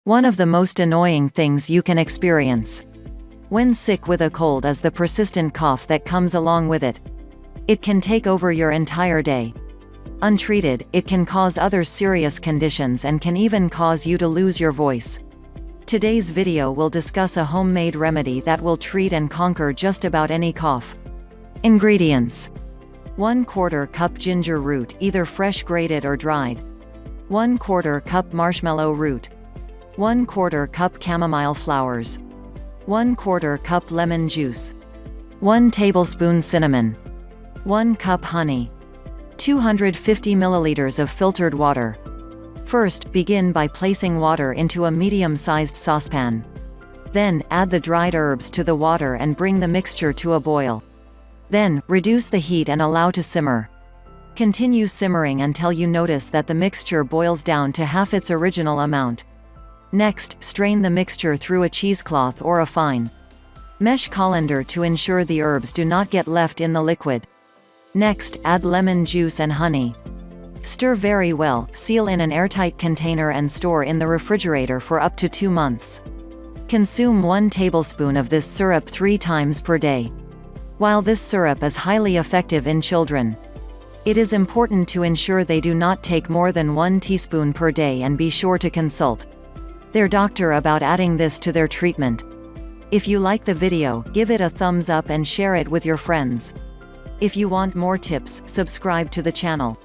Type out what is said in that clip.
One of the most annoying things you can experience when sick with a cold is the persistent cough that comes along with it. It can take over your entire day. Untreated, it can cause other serious conditions and can even cause you to lose your voice. Today's video will discuss a homemade remedy that will treat and conquer just about any cough. Ingredients: 1/4 cup ginger root, either fresh grated or dried. 1/4 cup marshmallow root. 1/4 cup chamomile flowers. 1/4 cup lemon juice. 1 tablespoon cinnamon. 1 cup honey. 250 milliliters of filtered water. First, begin by placing water into a medium-sized saucepan. Then, add the dried herbs to the water and bring the mixture to a boil. Then, reduce the heat and allow to simmer. Continue simmering until you notice that the mixture boils down to half its original amount. Next, strain the mixture through a cheesecloth or a fine mesh colander to ensure the herbs do not get left in the liquid. Next, add lemon juice and honey. Stir very well, seal in an airtight container and store in the refrigerator for up to 2 months. Consume 1 tablespoon of this syrup 3 times per day. While this syrup is highly effective in children, it is important to ensure they do not take more than 1 teaspoon per day and be sure to consult their doctor about adding this to their treatment. If you like the video, give it a thumbs up and share it with your friends. If you want more tips, subscribe to the channel.